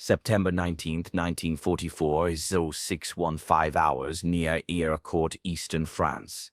September 19, 1944 is 0615 hours near Arracourt, eastern France.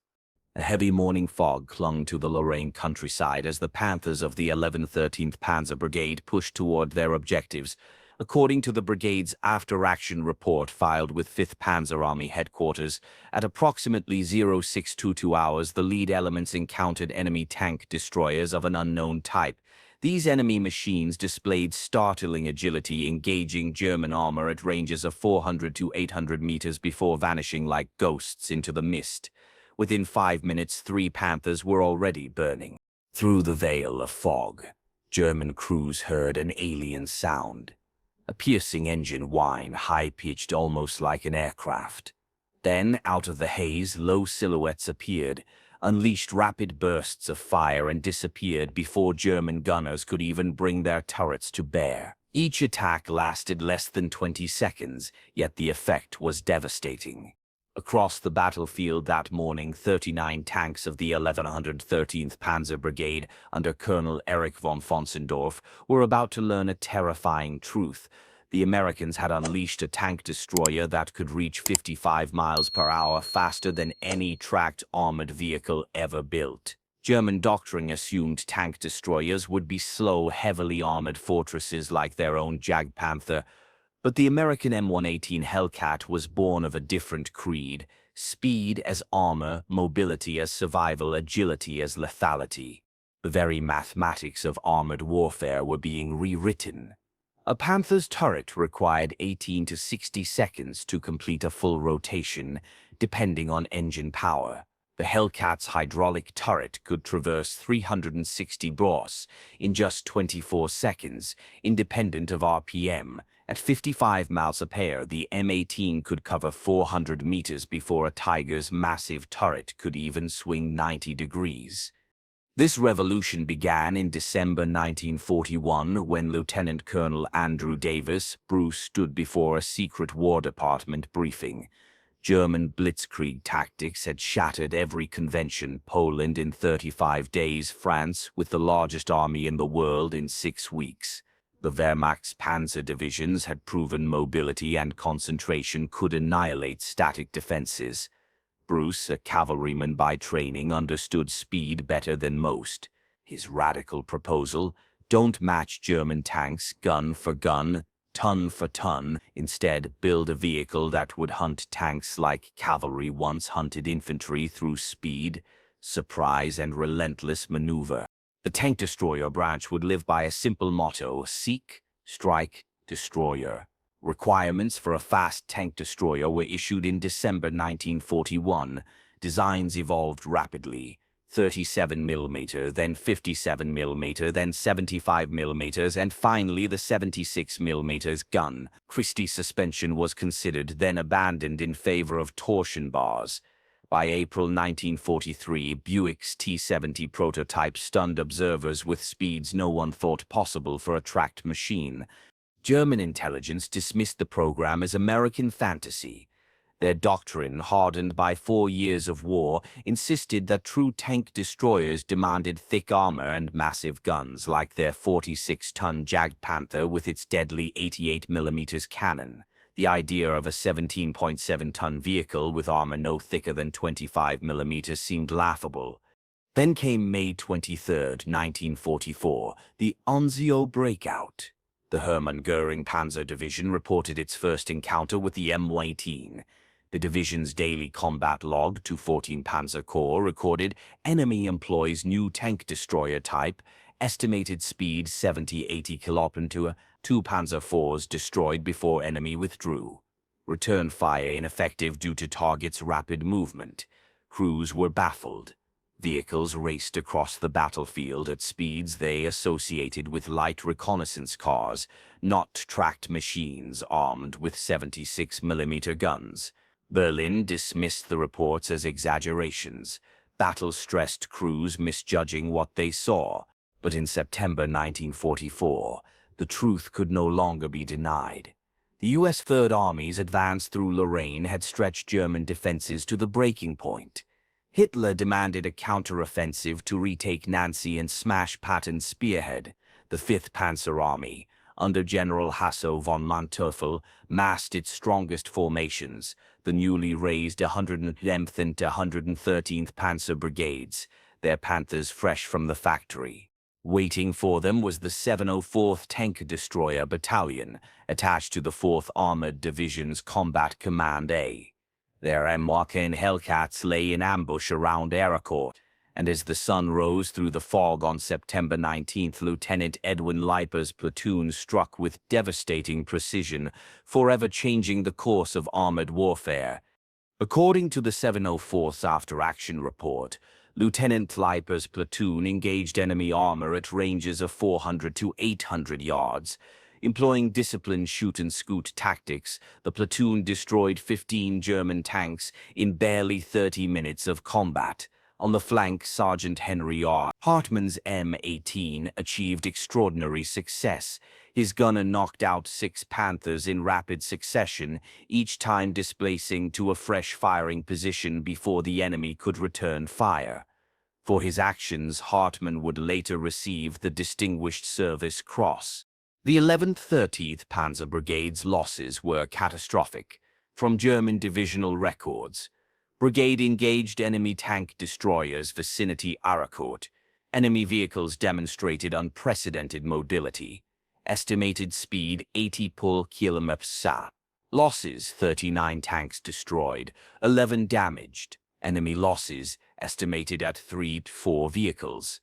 A heavy morning fog clung to the Lorraine countryside as the Panthers of the 11th 13th Panzer Brigade pushed toward their objectives. According to the brigade's after-action report filed with 5th Panzer Army headquarters, at approximately 0622 hours, the lead elements encountered enemy tank destroyers of an unknown type. These enemy machines displayed startling agility, engaging German armor at ranges of 400 to 800 meters before vanishing like ghosts into the mist. Within 5 minutes, 3 Panthers were already burning. Through the veil of fog, German crews heard an alien sound. A piercing engine whine, high-pitched almost like an aircraft. Then, out of the haze, low silhouettes appeared, unleashed rapid bursts of fire and disappeared before German gunners could even bring their turrets to bear. Each attack lasted less than 20 seconds, yet the effect was devastating. Across the battlefield that morning, 39 tanks of the 1113th Panzer Brigade under Colonel Erich von Fonsendorf were about to learn a terrifying truth. The Americans had unleashed a tank destroyer that could reach 55 miles per hour faster than any tracked armored vehicle ever built. German doctrine assumed tank destroyers would be slow, heavily armored fortresses like their own Jagdpanther. But the American M18 Hellcat was born of a different creed: speed as armor, mobility as survival, agility as lethality. The very mathematics of armored warfare were being rewritten. A Panther's turret required 18 to 60 seconds to complete a full rotation, depending on engine power. The Hellcat's hydraulic turret could traverse 360 bros in just 24 seconds, independent of RPM. At 55 miles per hour, the M18 could cover 400 meters before a Tiger's massive turret could even swing 90 degrees. This revolution began in December 1941 when Lieutenant Colonel Andrew Davis Bruce stood before a secret War Department briefing. German blitzkrieg tactics had shattered every convention. Poland in 35 days, France with the largest army in the world in 6 weeks. The Wehrmacht's panzer divisions had proven mobility and concentration could annihilate static defenses. Bruce, a cavalryman by training, understood speed better than most. His radical proposal: don't match German tanks gun for gun, ton for ton. Instead, build a vehicle that would hunt tanks like cavalry once hunted infantry through speed, surprise, and relentless maneuver. The tank destroyer branch would live by a simple motto: seek, strike, destroyer. Requirements for a fast tank destroyer were issued in December 1941. Designs evolved rapidly: 37mm, then 57mm, then 75mm, and finally the 76mm gun. Christie suspension was considered, then abandoned in favor of torsion bars. By April 1943, Buick's T-70 prototype stunned observers with speeds no one thought possible for a tracked machine. German intelligence dismissed the program as American fantasy. Their doctrine, hardened by 4 years of war, insisted that true tank destroyers demanded thick armor and massive guns, like their 46-ton Jagdpanther with its deadly 88mm cannon. The idea of a 17.7-ton vehicle with armor no thicker than 25mm seemed laughable. Then came May 23, 1944, the Anzio breakout. The Hermann Goering Panzer Division reported its first encounter with the M18. The division's daily combat log to 14 Panzer Corps recorded: enemy employs new tank destroyer type, estimated speed 70-80 km/h, 2 Panzer IVs destroyed before enemy withdrew. Return fire ineffective due to target's rapid movement. Crews were baffled. Vehicles raced across the battlefield at speeds they associated with light reconnaissance cars, not tracked machines armed with 76mm guns. Berlin dismissed the reports as exaggerations, battle-stressed crews misjudging what they saw. But in September 1944, the truth could no longer be denied. The U.S. Third Army's advance through Lorraine had stretched German defenses to the breaking point. Hitler demanded a counter-offensive to retake Nancy and smash Patton's spearhead. The 5th Panzer Army, under General Hasso von Manteuffel, massed its strongest formations, the newly raised 110th and 113th Panzer Brigades, their Panthers fresh from the factory. Waiting for them was the 704th Tank Destroyer Battalion, attached to the 4th Armored Division's Combat Command A. Their M18 Hellcats lay in ambush around Arracourt, and as the sun rose through the fog on September 19th, Lieutenant Edwin Leiper's platoon struck with devastating precision, forever changing the course of armored warfare. According to the 704th's after-action report, Lieutenant Leiper's platoon engaged enemy armor at ranges of 400 to 800 yards. Employing disciplined shoot-and-scoot tactics, the platoon destroyed 15 German tanks in barely 30 minutes of combat. On the flank, Sergeant Henry R. Hartmann's M18 achieved extraordinary success. His gunner knocked out 6 Panthers in rapid succession, each time displacing to a fresh firing position before the enemy could return fire. For his actions, Hartmann would later receive the Distinguished Service Cross. The 11th 13th Panzer Brigade's losses were catastrophic. From German divisional records, brigade engaged enemy tank destroyers vicinity Arracourt. Enemy vehicles demonstrated unprecedented mobility. Estimated speed 80 km/h. Losses 39 tanks destroyed, 11 damaged. Enemy losses estimated at 3 to 4 vehicles.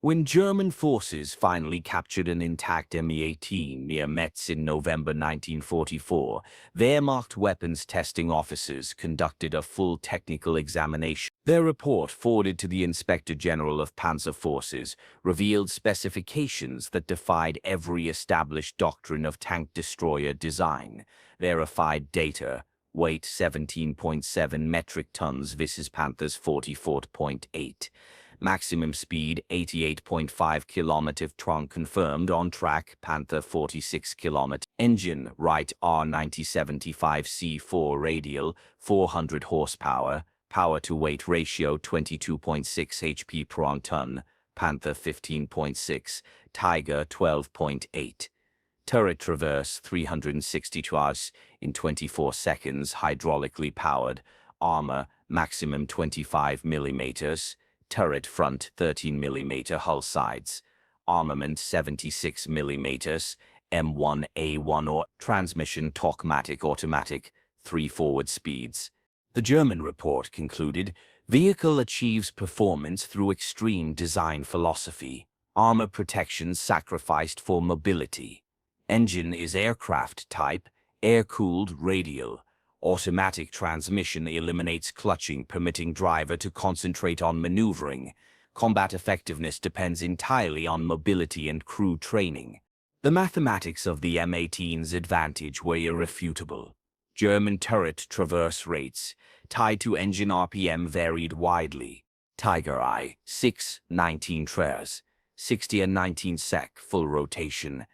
When German forces finally captured an intact M18 near Metz in November 1944, Wehrmacht weapons testing officers conducted a full technical examination. Their report, forwarded to the Inspector General of Panzer Forces, revealed specifications that defied every established doctrine of tank destroyer design. Verified data: weight 17.7 metric tons versus Panther's 44.8. Maximum speed 88.5 km. Trunk confirmed on track Panther 46 km. Engine Wright R9075C4 radial 400 horsepower. Power to weight ratio 22.6 HP per ton. Panther 15.6. Tiger 12.8. Turret traverse 362 hours in 24 seconds. Hydraulically powered. Armor maximum 25 mm. Turret front 13 mm. Hull sides. Armament 76 mm. M1A1 or transmission Torquematic automatic, 3 forward speeds. The German report concluded, vehicle achieves performance through extreme design philosophy. Armor protection sacrificed for mobility. Engine is aircraft type, air-cooled radial. Automatic transmission eliminates clutching, permitting driver to concentrate on maneuvering. Combat effectiveness depends entirely on mobility and crew training. The mathematics of the M18's advantage were irrefutable. German turret traverse rates, tied to engine RPM, varied widely. Tiger I, 6, 19 traverse, 60 and 19 sec full rotation.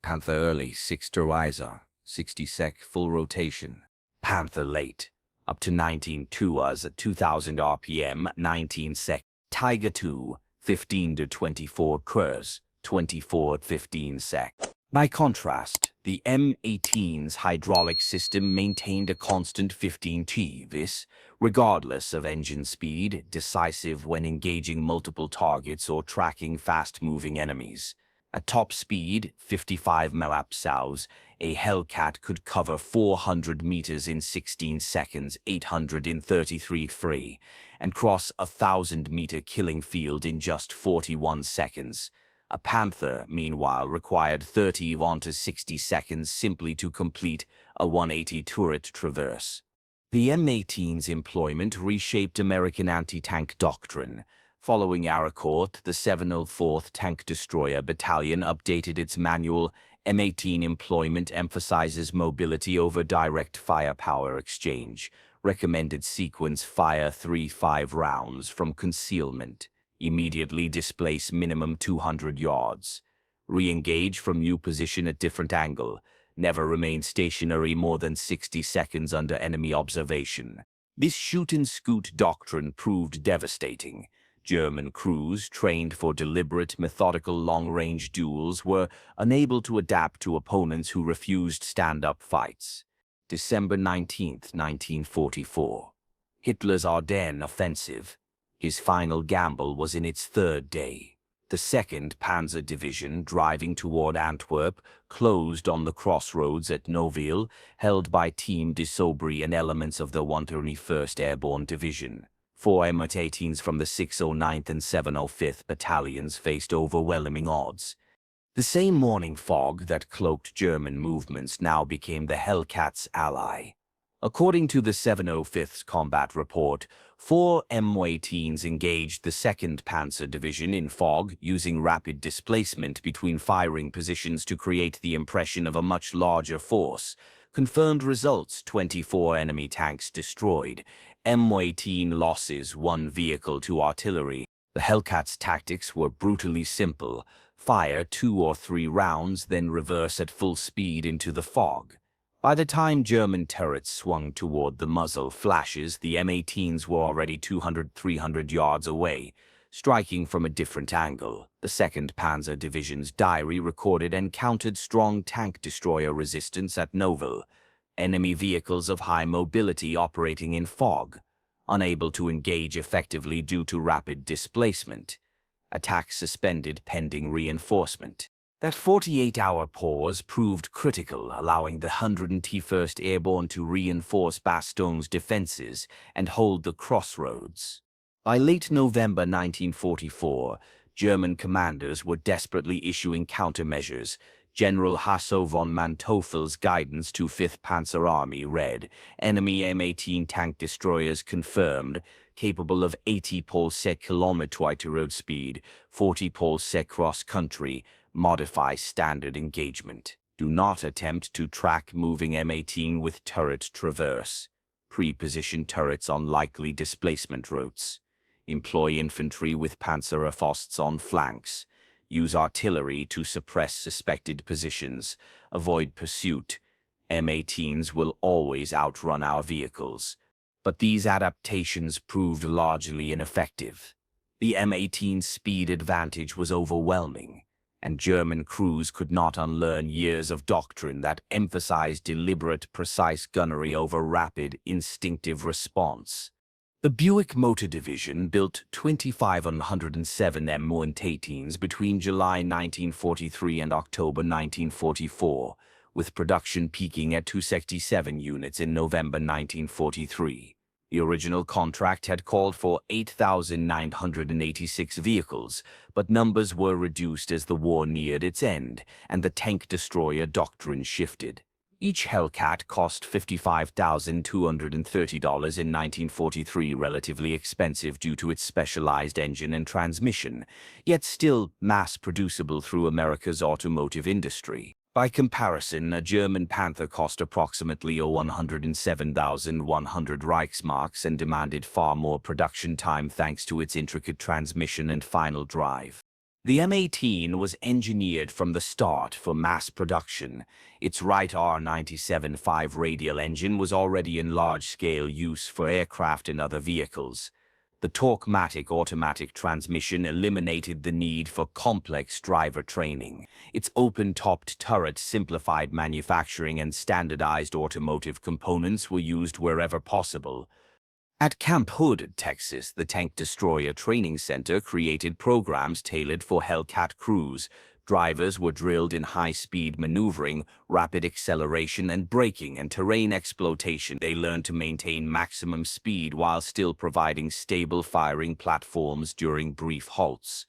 Panther early, 6 riser, 60 sec full rotation. Panther late, up to 19 tours at 2000 RPM, 19 sec. Tiger II, 15 to 24 curs, 24 at 15 sec. By contrast, the M18's hydraulic system maintained a constant 15 T. This, regardless of engine speed, decisive when engaging multiple targets or tracking fast-moving enemies. At top speed, 55 mph, a Hellcat could cover 400 meters in 16 seconds, 800 in 33 free, and cross a 1,000-meter killing field in just 41 seconds. A Panther, meanwhile, required 30 to 60 seconds simply to complete a 180 turret traverse. The M18's employment reshaped American anti-tank doctrine. Following Arracourt, the 704th Tank Destroyer Battalion updated its manual. M18 employment emphasizes mobility over direct firepower exchange. Recommended sequence: fire 3-5 rounds from concealment. Immediately displace minimum 200 yards. Re-engage from new position at different angle. Never remain stationary more than 60 seconds under enemy observation. This shoot-and-scoot doctrine proved devastating. German crews, trained for deliberate, methodical long-range duels, were unable to adapt to opponents who refused stand-up fights. December 19, 1944. Hitler's Ardennes offensive. His final gamble was in its third day. The 2nd Panzer Division, driving toward Antwerp, closed on the crossroads at Noville, held by Team de Sobry and elements of the 121st Airborne Division. 4 M18s from the 609th and 705th Battalions faced overwhelming odds. The same morning fog that cloaked German movements now became the Hellcat's ally. According to the 705th's combat report, 4 M18s engaged the 2nd Panzer Division in fog, using rapid displacement between firing positions to create the impression of a much larger force. Confirmed results: 24 enemy tanks destroyed. M18 losses: 1 vehicle to artillery. The Hellcat's tactics were brutally simple. Fire 2 or 3 rounds, then reverse at full speed into the fog. By the time German turrets swung toward the muzzle flashes, the M18s were already 200-300 yards away, striking from a different angle. The 2nd Panzer Division's diary recorded encountered strong tank destroyer resistance at Noville, enemy vehicles of high mobility operating in fog, unable to engage effectively due to rapid displacement. Attack suspended pending reinforcement. That 48-hour pause proved critical, allowing the 101st Airborne to reinforce Baston's defenses and hold the crossroads. By late November 1944, German commanders were desperately issuing countermeasures. General Hasso von Manteuffel's guidance to 5th Panzer Army read, "Enemy M18 tank destroyers confirmed, capable of 80 km/s road speed, 40 km/s cross-country. Modify standard engagement. Do not attempt to track moving M18 with turret traverse. Pre-position turrets on likely displacement routes. Employ infantry with Panzerfaust on flanks. Use artillery to suppress suspected positions. Avoid pursuit. M18s will always outrun our vehicles." But these adaptations proved largely ineffective. The M18's speed advantage was overwhelming, and German crews could not unlearn years of doctrine that emphasized deliberate, precise gunnery over rapid, instinctive response. The Buick Motor Division built 2,507 M18s between July 1943 and October 1944, with production peaking at 267 units in November 1943. The original contract had called for 8,986 vehicles, but numbers were reduced as the war neared its end and the tank destroyer doctrine shifted. Each Hellcat cost $55,230 in 1943, relatively expensive due to its specialized engine and transmission, yet still mass-producible through America's automotive industry. By comparison, a German Panther cost approximately 107,100 Reichsmarks and demanded far more production time thanks to its intricate transmission and final drive. The M18 was engineered from the start for mass production. Its Wright R97.5 radial engine was already in large-scale use for aircraft and other vehicles. The Torque-matic automatic transmission eliminated the need for complex driver training. Its open-topped turret simplified manufacturing, and standardized automotive components were used wherever possible. At Camp Hood, Texas, the Tank Destroyer Training Center created programs tailored for Hellcat crews. Drivers were drilled in high-speed maneuvering, rapid acceleration and braking, and terrain exploitation. They learned to maintain maximum speed while still providing stable firing platforms during brief halts.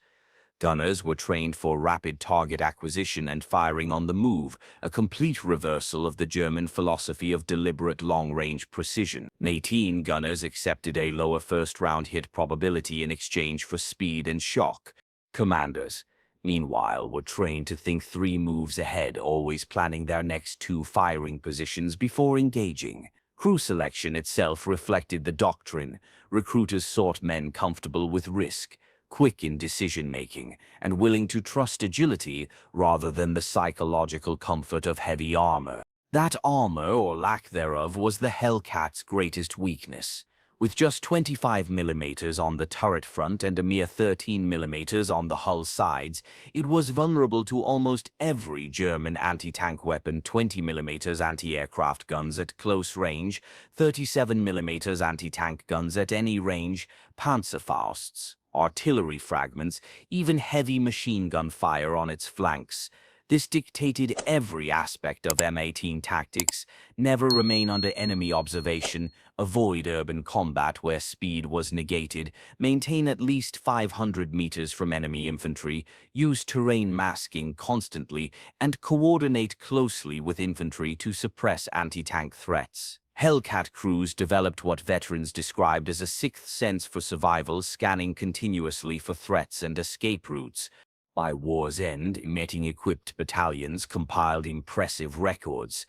Gunners were trained for rapid target acquisition and firing on the move, a complete reversal of the German philosophy of deliberate long-range precision. 18 gunners accepted a lower first-round hit probability in exchange for speed and shock. Commanders, meanwhile, were trained to think 3 moves ahead, always planning their next 2 firing positions before engaging. Crew selection itself reflected the doctrine. Recruiters sought men comfortable with risk, quick in decision-making, and willing to trust agility rather than the psychological comfort of heavy armor. That armor, or lack thereof, was the Hellcat's greatest weakness. With just 25 millimeters on the turret front and a mere 13 millimeters on the hull sides, it was vulnerable to almost every German anti-tank weapon: 20 millimeters anti-aircraft guns at close range, 37 millimeters anti-tank guns at any range, Panzerfausts, artillery fragments, even heavy machine gun fire on its flanks. This dictated every aspect of M18 tactics: never remain under enemy observation, avoid urban combat where speed was negated, maintain at least 500 meters from enemy infantry, use terrain masking constantly, and coordinate closely with infantry to suppress anti-tank threats. Hellcat crews developed what veterans described as a sixth sense for survival, scanning continuously for threats and escape routes. By war's end, M18-equipped battalions compiled impressive records.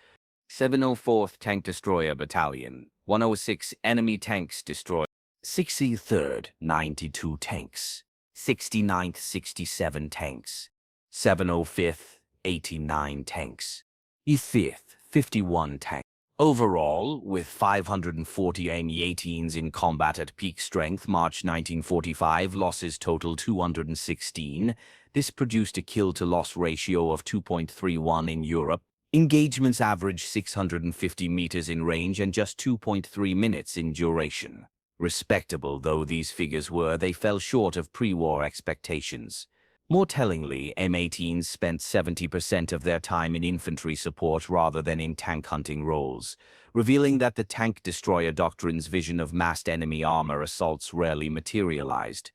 704th Tank Destroyer Battalion, 106 enemy tanks destroyed. 63rd, 92 tanks. 69th, 67 tanks. 705th, 89 tanks. 5th, 51 tanks. Overall, with 540 M18s in combat at peak strength March 1945, losses total 216. This produced a kill-to-loss ratio of 2.31 in Europe. Engagements averaged 650 meters in range and just 2.3 minutes in duration. Respectable though these figures were, they fell short of pre-war expectations. More tellingly, M18s spent 70% of their time in infantry support rather than in tank hunting roles, revealing that the tank destroyer doctrine's vision of massed enemy armor assaults rarely materialized.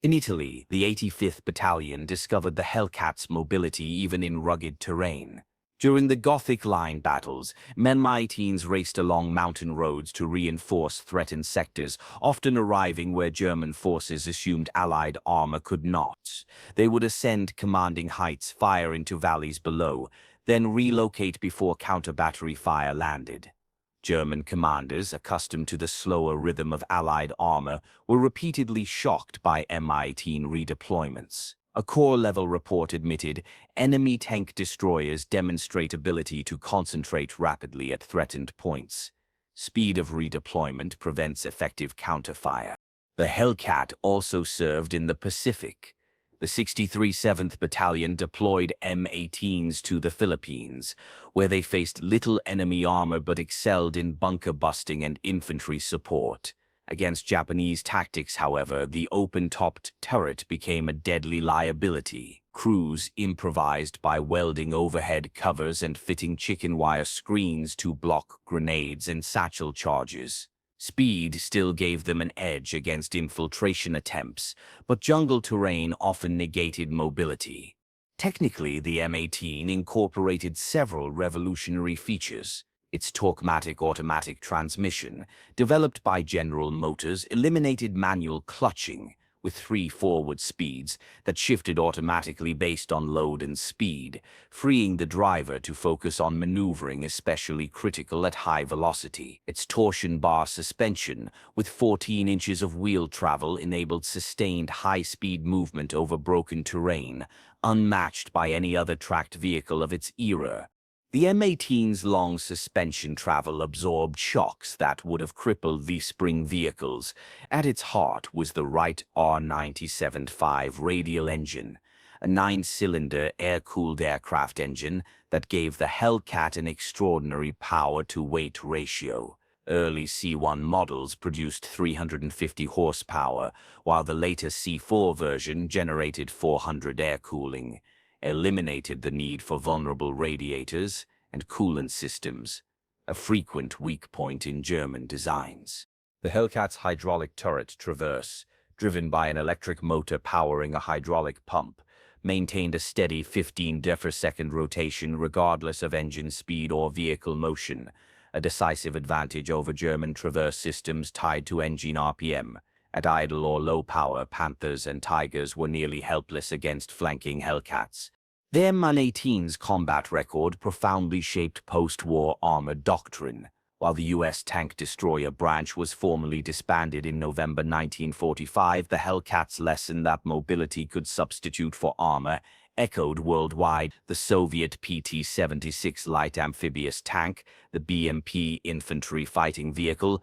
In Italy, the 85th Battalion discovered the Hellcat's mobility even in rugged terrain. During the Gothic Line battles, M18s raced along mountain roads to reinforce threatened sectors, often arriving where German forces assumed Allied armor could not. They would ascend commanding heights, fire into valleys below, then relocate before counter-battery fire landed. German commanders, accustomed to the slower rhythm of Allied armor, were repeatedly shocked by M18 redeployments. A corps-level report admitted, enemy tank destroyers demonstrate ability to concentrate rapidly at threatened points. Speed of redeployment prevents effective counterfire. The Hellcat also served in the Pacific. The 63 7th Battalion deployed M18s to the Philippines, where they faced little enemy armor but excelled in bunker busting and infantry support. Against Japanese tactics, however, the open-topped turret became a deadly liability. Crews improvised by welding overhead covers and fitting chicken wire screens to block grenades and satchel charges. Speed still gave them an edge against infiltration attempts, but jungle terrain often negated mobility. Technically, the M18 incorporated several revolutionary features. Its Torquematic automatic transmission, developed by General Motors, eliminated manual clutching, with 3 forward speeds that shifted automatically based on load and speed, freeing the driver to focus on maneuvering especially critical at high velocity. Its torsion bar suspension, with 14 inches of wheel travel, enabled sustained high-speed movement over broken terrain, unmatched by any other tracked vehicle of its era. The M18's long suspension travel absorbed shocks that would have crippled V-spring vehicles. At its heart was the Wright R97.5 radial engine, a 9-cylinder air-cooled aircraft engine that gave the Hellcat an extraordinary power-to-weight ratio. Early C1 models produced 350 horsepower, while the later C4 version generated 400 air cooling. Eliminated the need for vulnerable radiators and coolant systems, a frequent weak point in German designs. The Hellcat's hydraulic turret traverse, driven by an electric motor powering a hydraulic pump, maintained a steady 15 defer-second rotation regardless of engine speed or vehicle motion, a decisive advantage over German traverse systems tied to engine RPM. At idle or low power, Panthers and Tigers were nearly helpless against flanking Hellcats. The M18's combat record profoundly shaped post-war armor doctrine. While the U.S. tank destroyer branch was formally disbanded in November 1945, the Hellcat's lesson that mobility could substitute for armor echoed worldwide. The Soviet PT-76 light amphibious tank, the BMP infantry fighting vehicle,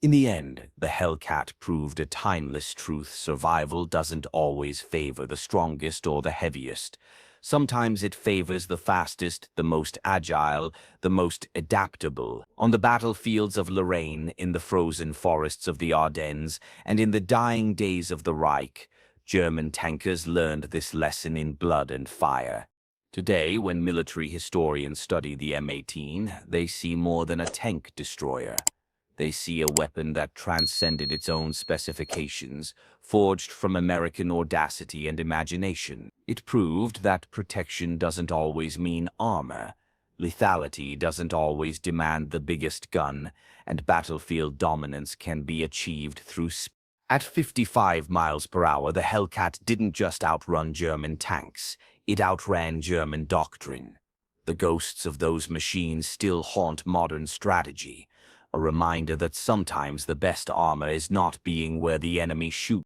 In the end, the Hellcat proved a timeless truth: survival doesn't always favor the strongest or the heaviest. Sometimes it favors the fastest, the most agile, the most adaptable. On the battlefields of Lorraine, in the frozen forests of the Ardennes, and in the dying days of the Reich, German tankers learned this lesson in blood and fire. Today, when military historians study the M18, they see more than a tank destroyer. They see a weapon that transcended its own specifications, forged from American audacity and imagination. It proved that protection doesn't always mean armor, lethality doesn't always demand the biggest gun, and battlefield dominance can be achieved through speed. At 55 miles per hour, the Hellcat didn't just outrun German tanks, it outran German doctrine. The ghosts of those machines still haunt modern strategy, a reminder that sometimes the best armor is not being where the enemy shoots.